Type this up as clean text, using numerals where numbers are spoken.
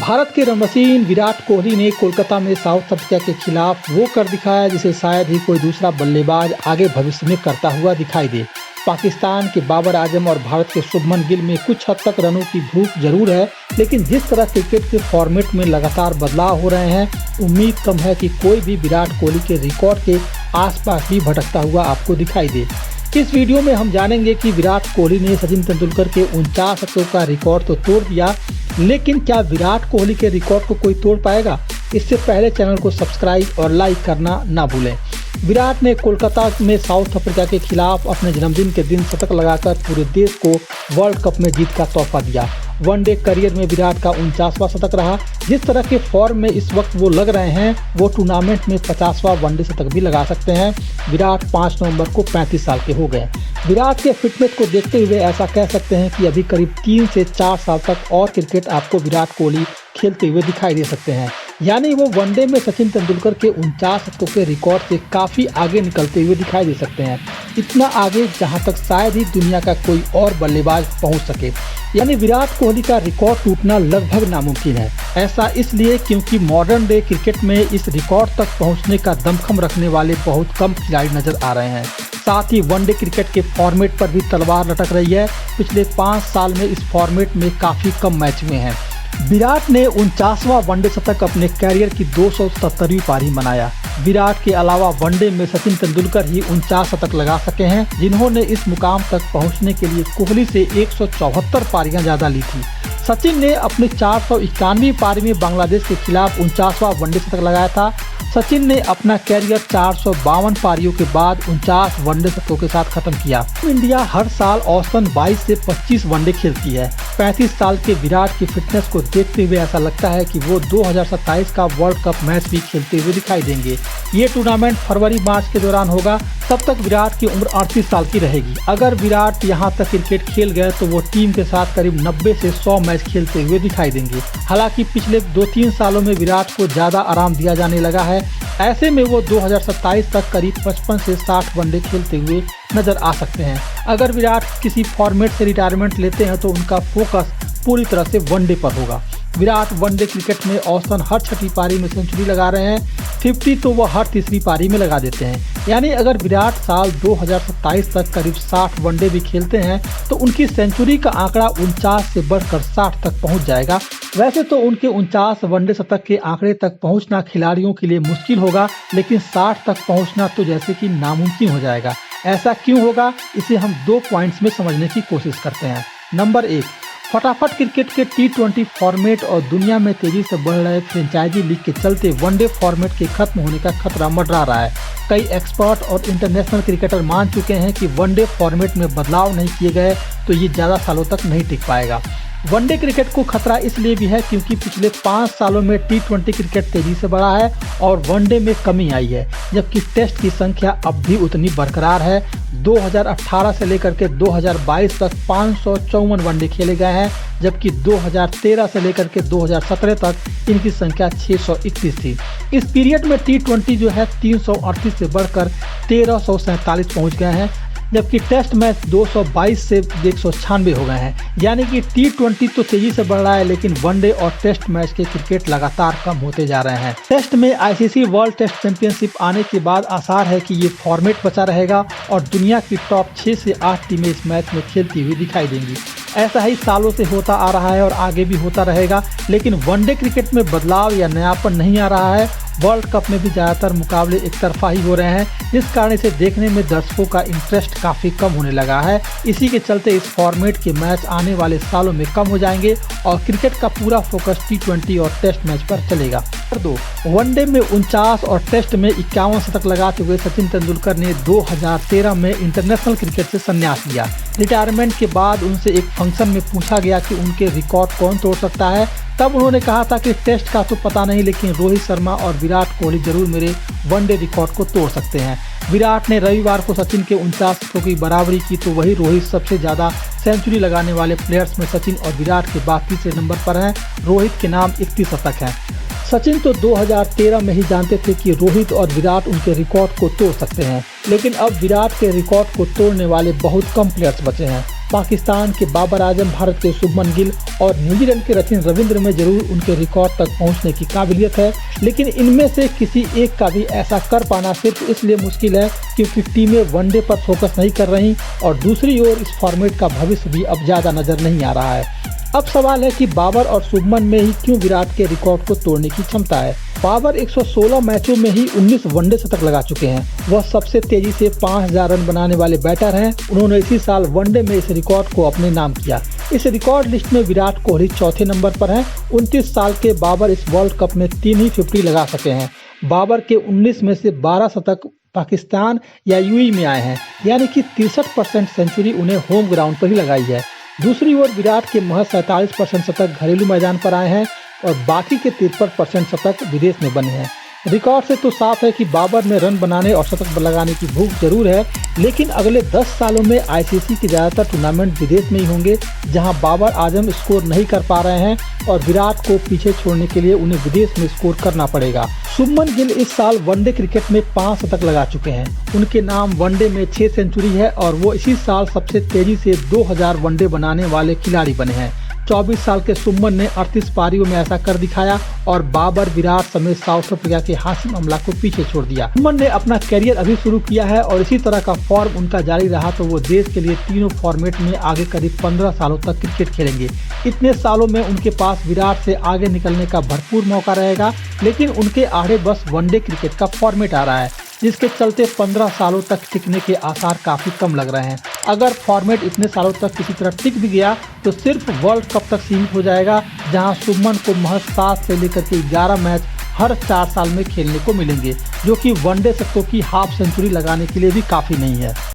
भारत के रणमशीन विराट कोहली ने कोलकाता में साउथ अफ्रीका के खिलाफ वो कर दिखाया जिसे शायद ही कोई दूसरा बल्लेबाज आगे भविष्य में करता हुआ दिखाई दे। पाकिस्तान के बाबर आजम और भारत के शुभमन गिल में कुछ हद तक रनों की भूख जरूर है, लेकिन जिस तरह क्रिकेट के फॉर्मेट में लगातार बदलाव हो रहे हैं, उम्मीद कम है कि कोई भी विराट कोहली के रिकॉर्ड के आसपास भी भटकता हुआ आपको दिखाई दे। इस वीडियो में हम जानेंगे कि विराट कोहली ने सचिन तेंदुलकर के 49 शतकों का रिकॉर्ड तो तोड़ दिया, लेकिन क्या विराट कोहली के रिकॉर्ड को कोई तोड़ पाएगा? इससे पहले चैनल को सब्सक्राइब और लाइक करना ना भूलें। विराट ने कोलकाता में साउथ अफ्रीका के खिलाफ अपने जन्मदिन के दिन शतक लगाकर पूरे देश को वर्ल्ड कप में जीत का तोहफा दिया। वनडे करियर में विराट का 49वां शतक रहा। जिस तरह के फॉर्म में इस वक्त वो लग रहे हैं, वो टूर्नामेंट में 50वां वनडे शतक भी लगा सकते हैं। विराट 5 नवंबर को 35 साल के हो गए। विराट के फिटनेस को देखते हुए ऐसा कह सकते हैं कि अभी करीब 3 से 4 साल तक और क्रिकेट आपको विराट कोहली खेलते हुए दिखाई दे सकते हैं। यानी वो वनडे में सचिन तेंदुलकर के 49 शतकों के रिकॉर्ड से काफ़ी आगे निकलते हुए दिखाई दे सकते हैं। इतना आगे जहां तक शायद ही दुनिया का कोई और बल्लेबाज पहुंच सके। यानी विराट कोहली का रिकॉर्ड टूटना लगभग नामुमकिन है। ऐसा इसलिए क्योंकि मॉडर्न डे क्रिकेट में इस रिकॉर्ड तक पहुंचने का दमखम रखने वाले बहुत कम खिलाड़ी नजर आ रहे हैं। साथ ही वनडे क्रिकेट के फॉर्मेट पर भी तलवार लटक रही है। पिछले 5 साल में इस फॉर्मेट में काफ़ी कम मैच हुए हैं। विराट ने 49वां वनडे शतक अपने कैरियर की 277वीं पारी बनाया। विराट के अलावा वनडे में सचिन तेंदुलकर ही 49 शतक लगा सके हैं, जिन्होंने इस मुकाम तक पहुंचने के लिए कोहली से 174 पारियां ज्यादा ली थी। सचिन ने अपनी 491वीं पारी में बांग्लादेश के खिलाफ 49वां वनडे शतक लगाया था। सचिन ने अपना कैरियर 452 पारियों के बाद 49 वनडे शतकों के साथ खत्म किया। इंडिया हर साल औसतन 22 से 25 वनडे खेलती है। 35 साल के विराट की फिटनेस को देखते हुए ऐसा लगता है कि वो 2027 का वर्ल्ड कप मैच भी खेलते हुए दिखाई देंगे। ये टूर्नामेंट फरवरी-मार्च के दौरान होगा। तब तक विराट की उम्र 38 साल की रहेगी। अगर विराट यहाँ तक क्रिकेट खेल गए तो वो टीम के साथ करीब 90 से 100 मैच खेलते हुए दिखाई देंगे। हालांकि पिछले 2-3 सालों में विराट को ज़्यादा आराम दिया जाने लगा है। ऐसे में वो 2027 तक करीब 55 से 60 वनडे खेलते हुए नजर आ सकते हैं। अगर विराट किसी फॉर्मेट से रिटायरमेंट लेते हैं तो उनका फोकस पूरी तरह से वनडे पर होगा। विराट वनडे क्रिकेट में औसतन हर 6ठी पारी में सेंचुरी लगा रहे हैं। 50 तो वो हर 3री पारी में लगा देते हैं। यानी अगर विराट साल 2027 तक करीब 60 वनडे भी खेलते हैं तो उनकी सेंचुरी का आंकड़ा 49 से बढ़कर 60 तक पहुंच जाएगा। वैसे तो उनके 49 वनडे शतक के आंकड़े तक पहुंचना खिलाड़ियों के लिए मुश्किल होगा, लेकिन 60 तक पहुंचना तो जैसे कि नामुमकिन हो जाएगा। ऐसा क्यों होगा, इसे हम 2 पॉइंट्स में समझने की कोशिश करते हैं। नंबर 1, फटाफट क्रिकेट के T20 फॉर्मेट और दुनिया में तेजी से बढ़ रहे फ्रेंचाइजी लीग के चलते वनडे फॉर्मेट के खत्म होने का खतरा मंडरा रहा है। कई एक्सपर्ट और इंटरनेशनल क्रिकेटर मान चुके हैं कि वनडे फॉर्मेट में बदलाव नहीं किए गए तो ये ज़्यादा सालों तक नहीं टिक पाएगा। वनडे क्रिकेट को खतरा इसलिए भी है क्योंकि पिछले 5 सालों में T20 क्रिकेट तेजी से बढ़ा है और वनडे में कमी आई है, जबकि टेस्ट की संख्या अब भी उतनी बरकरार है। 2018 से लेकर के 2022 तक 554 वनडे खेले गए हैं, जबकि 2013 से लेकर के 2017 तक इनकी संख्या 631 थी। इस पीरियड में T20 जो है 338 से बढ़कर 1347 पहुंच गए हैं, जबकि टेस्ट मैच 222 से 196 हो गए हैं। यानी कि T20 तो तेजी से बढ़ रहा है, लेकिन वनडे और टेस्ट मैच के क्रिकेट लगातार कम होते जा रहे हैं। टेस्ट में ICC वर्ल्ड टेस्ट चैंपियनशिप आने के बाद आसार है कि ये फॉर्मेट बचा रहेगा और दुनिया की टॉप 6 से 8 टीमें इस मैच में खेलती हुई दिखाई देंगी। ऐसा ही सालों से होता आ रहा है और आगे भी होता रहेगा, लेकिन वनडे क्रिकेट में बदलाव या नयापन नहीं आ रहा है। वर्ल्ड कप में भी ज़्यादातर मुकाबले एक तरफा ही हो रहे हैं, जिस कारण इसे देखने में दर्शकों का इंटरेस्ट काफ़ी कम होने लगा है। इसी के चलते इस फॉर्मेट के मैच आने वाले सालों में कम हो जाएंगे और क्रिकेट का पूरा फोकस T20 और टेस्ट मैच पर चलेगा। नंबर 2, वनडे में 49 और टेस्ट में 51 शतक लगाते हुए सचिन तेंदुलकर ने 2013 में इंटरनेशनल क्रिकेट से संन्यास लिया। रिटायरमेंट के बाद उनसे एक फंक्शन में पूछा गया कि उनके रिकॉर्ड कौन तोड़ सकता है। तब उन्होंने कहा था कि टेस्ट का तो पता नहीं, लेकिन रोहित शर्मा और विराट कोहली जरूर मेरे वनडे रिकॉर्ड को तोड़ सकते हैं। विराट ने रविवार को सचिन के 49 शतकों की बराबरी की, तो वही रोहित सबसे ज़्यादा सेंचुरी लगाने वाले प्लेयर्स में सचिन और विराट के बाद तीसरे नंबर पर हैं। रोहित के नाम 31 शतक हैं। सचिन तो 2013 में ही जानते थे कि रोहित और विराट उनके रिकॉर्ड को तोड़ सकते हैं, लेकिन अब विराट के रिकॉर्ड को तोड़ने वाले बहुत कम प्लेयर्स बचे हैं। पाकिस्तान के बाबर आजम, भारत के शुभमन गिल और न्यूजीलैंड के सचिन रविंद्र में जरूर उनके रिकॉर्ड तक पहुंचने की काबिलियत है, लेकिन इनमें से किसी एक का भी ऐसा कर पाना सिर्फ इसलिए मुश्किल है क्योंकि टीमें वनडे पर फोकस नहीं कर रही और दूसरी ओर इस फॉर्मेट का भविष्य भी अब ज़्यादा नजर नहीं आ रहा है। अब सवाल है कि बाबर और शुभमन में ही क्यों विराट के रिकॉर्ड को तोड़ने की क्षमता है। बाबर 116 मैचों में ही 19 वनडे शतक लगा चुके हैं। वह सबसे तेजी से 5000 रन बनाने वाले बैटर हैं। उन्होंने इसी साल वनडे में इस रिकॉर्ड को अपने नाम किया। इस रिकॉर्ड लिस्ट में विराट कोहली चौथे नंबर पर हैं। 29 साल के बाबर इस वर्ल्ड कप में 3 ही 50 लगा सके हैं। बाबर के 19 में से 12 शतक पाकिस्तान या यूएई में आए हैं, यानी कि 63% सेंचुरी उन्हें होम ग्राउंड पर ही लगाई है। दूसरी ओर विराट के महज 47% शतक घरेलू मैदान पर आए हैं और बाकी के 53% शतक विदेश में बने हैं। रिकॉर्ड से तो साफ है कि बाबर में रन बनाने और शतक लगाने की भूख जरूर है, लेकिन अगले 10 सालों में आईसीसी के ज़्यादातर टूर्नामेंट विदेश में ही होंगे, जहां बाबर आजम स्कोर नहीं कर पा रहे हैं और विराट को पीछे छोड़ने के लिए उन्हें विदेश में स्कोर करना पड़ेगा। शुभमन गिल इस साल वनडे क्रिकेट में 5 शतक लगा चुके हैं। उनके नाम वनडे में 6 सेंचुरी है और वो इसी साल सबसे तेजी से 2000 वनडे बनाने वाले खिलाड़ी बने हैं। 24 साल के शुभमन ने 38 पारियों में ऐसा कर दिखाया और बाबर, विराट समेत साउथ अफ्रीका के हाशिम अमला को पीछे छोड़ दिया। शुभमन ने अपना करियर अभी शुरू किया है और इसी तरह का फॉर्म उनका जारी रहा तो वो देश के लिए तीनों फॉर्मेट में आगे करीब 15 सालों तक क्रिकेट खेलेंगे। इतने सालों में उनके पास विराट से आगे निकलने का भरपूर मौका रहेगा, लेकिन उनके आड़े बस वनडे क्रिकेट का फॉर्मेट आ रहा है, जिसके चलते 15 सालों तक टिकने के आसार काफी कम लग रहे हैं। अगर फॉर्मेट इतने सालों तक किसी तरह टिक भी गया तो सिर्फ वर्ल्ड कप तक सीमित हो जाएगा, जहां शुभमन को महज 7 से लेकर के 11 मैच हर 4 साल में खेलने को मिलेंगे, जो कि वनडे शतकों की हाफ सेंचुरी लगाने के लिए भी काफी नहीं है।